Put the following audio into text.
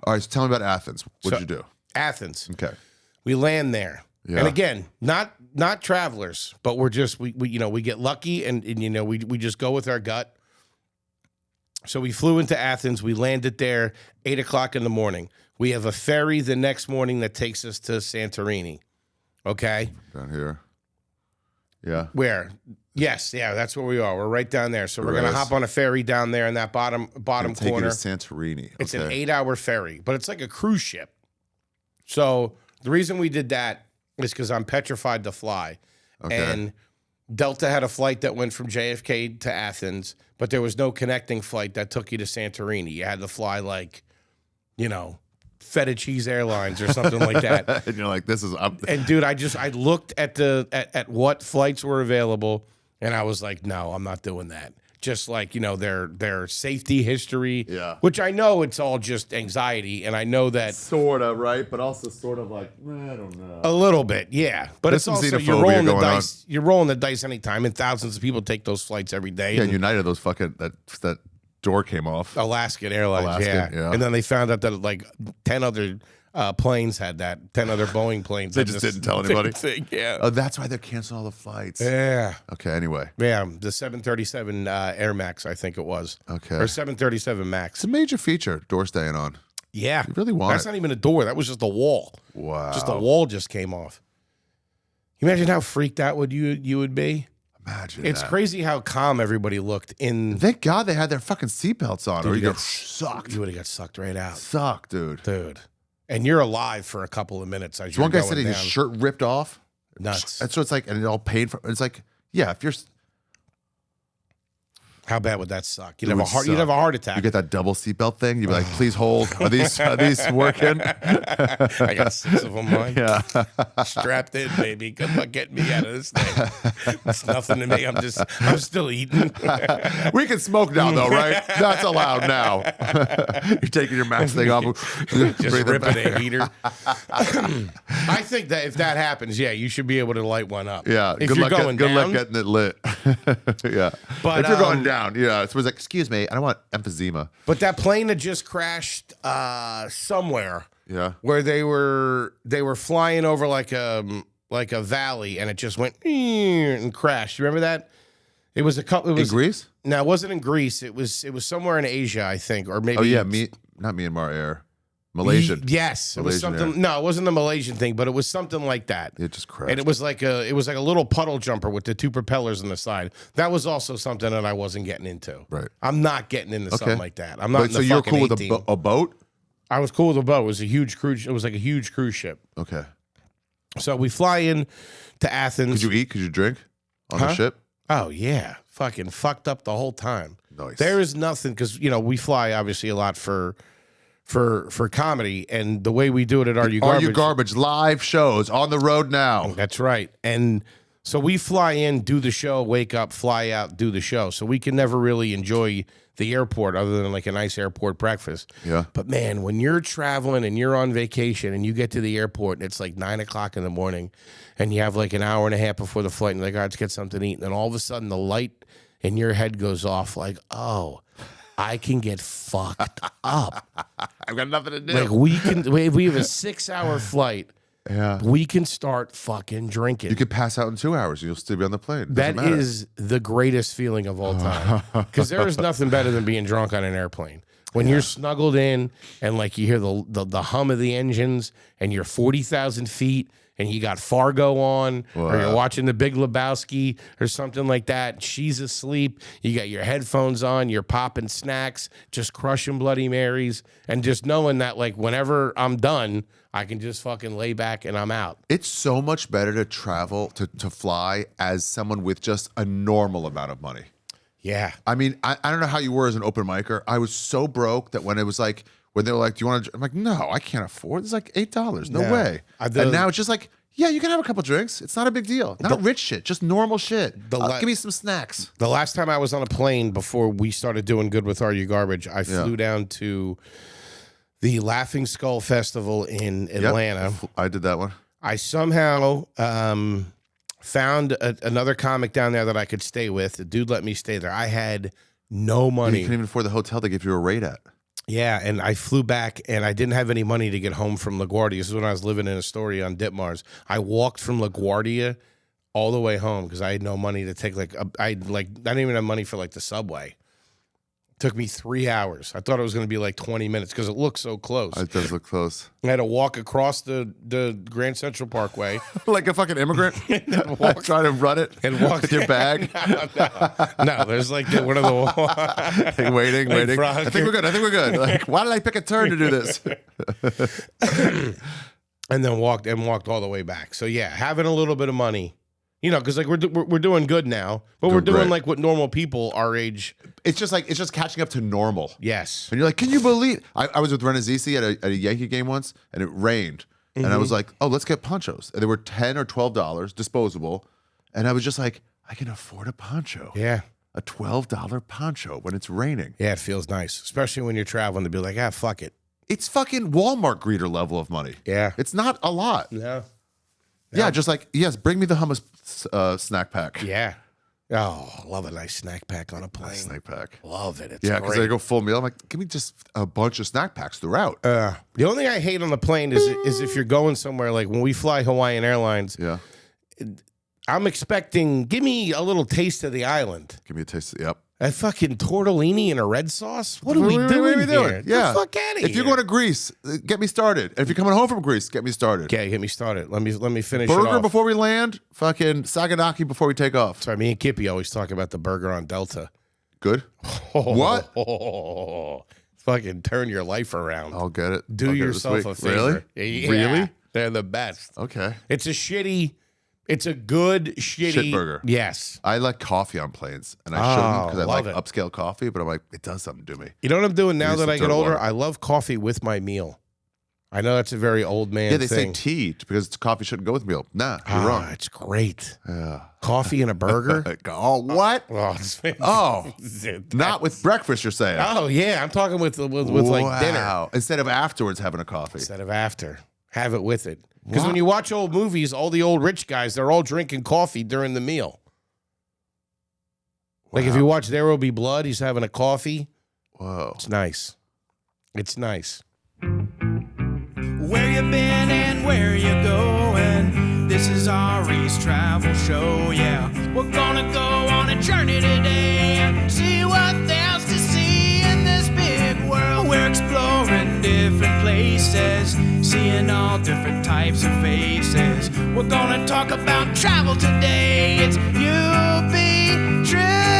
All right, so tell me about Athens. What'd you do? Athens. Okay. We land there. Yeah. And again, not travelers, but we're just we get lucky and we just go with our gut. So we flew into Athens. We landed there 8 o'clock in the morning. We have a ferry the next morning that takes us to Santorini. Okay. Down here. Yeah. Where? Yes, yeah, that's where we are. We're right down there. So we're gonna hop on a ferry down there in that bottom corner. Take you to Santorini. Okay. It's an 8-hour ferry, but it's like a cruise ship. So the reason we did that is because I'm petrified to fly. Okay. And Delta had a flight that went from JFK to Athens, but there was no connecting flight that took you to Santorini. You had to fly like, feta cheese airlines or something like that. And you're like, this is up. And dude, I looked at what flights were available, and I was like, no, I'm not doing that. Just like, their safety history, which I know it's all just anxiety, and I know that sort of, right? But also sort of like, I don't know. a little bit, yeah. But There's it's also some you're rolling the xenophobia going dice. You're rolling the dice anytime, and thousands of people take those flights every day. Yeah, and United, those fucking that door came off. Alaskan Airlines, yeah. And then they found out that like 10 other planes had that. 10 other Boeing planes. They just didn't tell anybody. Thing, yeah. Oh, that's why they're canceling all the flights. Yeah. Okay. Anyway. Yeah, the 737 Air Max, I think it was. Okay. Or 737 Max. It's a major feature. Door staying on. Yeah. You really want That's not even a door. That was just a wall. Wow. Just the wall just came off. You imagine how freaked out you would be? Imagine It's that. crazy how calm everybody looked in. Thank God they had their fucking seatbelts on, or you get sucked. You would have got sucked right out. Sucked, dude. Dude. And you're alive for a couple of minutes as you're One guy going said his down. shirt ripped off. Nuts. And so it's like, and it all paid for. It's like, yeah, if you're, How bad would that suck? You'd It have a would heart. You'd suck. have a heart attack. you get that double seatbelt thing. You'd be like, please hold. Are these working? I got 6 of them, mine. Yeah. Strapped in, baby. Good luck getting me out of this thing. It's nothing to me. I'm still eating. We can smoke now, though, right? That's allowed now. You're taking your mask thing off. Just ripping a heater. I think that if that happens, yeah, you should be able to light one up. Yeah. If Good you're luck. going Good luck down, getting it lit. Yeah. But, if you're going down, yeah. So it's like, excuse me, I don't want emphysema. But that plane had just crashed somewhere. Yeah. Where they were flying over like a valley, and it just went and crashed. You remember that? It was a couple. It was in Greece? No, it wasn't in Greece. It was somewhere in Asia, I think, or maybe. Oh yeah, not Myanmar Air, Malaysian. Yes, it was Malaysian something. Air. No, it wasn't the Malaysian thing, but it was something like that. It just crashed. And it was like a little puddle jumper with the 2 propellers on the side. That was also something that I wasn't getting into. Right. I'm not getting into something like that. I'm not. But, in so the you're fucking cool with 18. a boat? I was cool with a boat. It was a huge cruise. It was like a huge cruise ship. Okay. So we fly in to Athens. Could you eat? Could you drink on the ship? Oh yeah, fucking fucked up the whole time. Nice. There is nothing because we fly obviously a lot for comedy, and the way we do it at Are You Garbage? Are You Garbage live shows on the road now? That's right. And so we fly in, do the show, wake up, fly out, do the show. So we can never really enjoy the airport other than like a nice airport breakfast. Yeah. But man, when you're traveling and you're on vacation and you get to the airport and it's like 9 o'clock in the morning and you have like an hour and a half before the flight and you're like, all right, let's get something to eat. And then all of a sudden the light in your head goes off like, oh, I can get fucked up. I've got nothing to do. Like we have a 6-hour flight. Yeah. We can start fucking drinking. You could pass out in 2 hours and you'll still be on the plane. That is the greatest feeling of all time. Because there is nothing better than being drunk on an airplane. When you're snuggled in and like you hear the hum of the engines and you're 40,000 feet and you got Fargo on or you're watching The Big Lebowski or something like that. She's asleep. You got your headphones on. You're popping snacks, just crushing Bloody Marys, and just knowing that like whenever I'm done, I can just fucking lay back and I'm out. It's so much better to travel, to fly as someone with just a normal amount of money. Yeah. I mean, I don't know how you were as an open micer. I was so broke that when it was like, when they were like, do you want to, I'm like, no, I can't afford. It's like $8. No way. And now it's just like, yeah, you can have a couple drinks. It's not a big deal. Not rich shit, just normal shit. Give me some snacks. The last time I was on a plane before we started doing good with Are You Garbage, I flew down to the Laughing Skull Festival in Atlanta. Yep, I did that one. I somehow found another comic down there that I could stay with. The dude let me stay there. I had no You money. couldn't even afford the hotel they give you a rate at. Yeah, and I flew back, and I didn't have any money to get home from LaGuardia. This is when I was living in Astoria on Ditmars. I walked from LaGuardia all the way home because I had no money to take I didn't even have money for like the subway. Took me 3 hours. I thought it was going to be like 20 minutes because it looked so close. It does look close. I had to walk across the Grand Central Parkway. Like a fucking immigrant? Trying to run it and walk with your bag? No, there's like one of the... Like waiting. I think we're good. Like, why did I pick a turn to do this? And then walked all the way back. So yeah, having a little bit of money... You know, because like we're doing good now, but we're doing like what normal people our age. It's just catching up to normal. Yes. And you're like, can you believe? I was with Renazizi at a Yankee game once, and it rained, and I was like, oh, let's get ponchos. And they were $10 or $12 disposable, and I was just like, I can afford a poncho. Yeah. A $12 poncho when it's raining. Yeah, it feels nice, especially when you're traveling to be like, fuck it. It's fucking Walmart greeter level of money. Yeah. It's not a lot. No. Yeah, just like, yes, bring me the hummus snack pack. Yeah. Oh, I love a nice snack pack on a plane. Snack pack. Love it. It's because they go full meal. I'm like, give me just a bunch of snack packs throughout. The only thing I hate on the plane is if you're going somewhere, like when we fly Hawaiian Airlines, I'm expecting, give me a little taste of the island. Give me a taste. Yep. A fucking tortellini and a red sauce? What are we doing here? Yeah. Get the fuck out of here. If you're going to Greece, get me started. And if you're coming home from Greece, get me started. Okay, get me started. Let me finish it off. Burger before we land, fucking Saganaki before we take off. Sorry, me and Kippy always talk about the burger on Delta. Good. What? Fucking turn your life around. I'll get it. Do yourself a favor. Really? Yeah, really? They're the best. Okay. It's a good shit burger. Yes. I like coffee on planes, and I shouldn't because I like it. upscale coffee, but I'm like, it does something to me. You know what I'm doing now that I get older? Water. I love coffee with my meal. I know that's a very old man thing. Yeah, they say tea because coffee shouldn't go with meal. Nah, you're wrong. It's great. Yeah. Coffee and a burger? Oh, what? Oh, not with breakfast, you're saying? Oh, yeah. I'm talking with like dinner. Instead of afterwards having a coffee. Instead of after. Have it with it. Because when you watch old movies, all the old rich guys, they're all drinking coffee during the meal. Like if you watch There Will Be Blood, he's having a coffee. Whoa. It's nice. It's nice. Where you been and where you going? This is Ari's travel show, yeah. We're gonna go on a journey today and see what there's to see in this big world. We're exploring different places, seeing all different types of faces. We're gonna talk about travel today. It's UB Trip.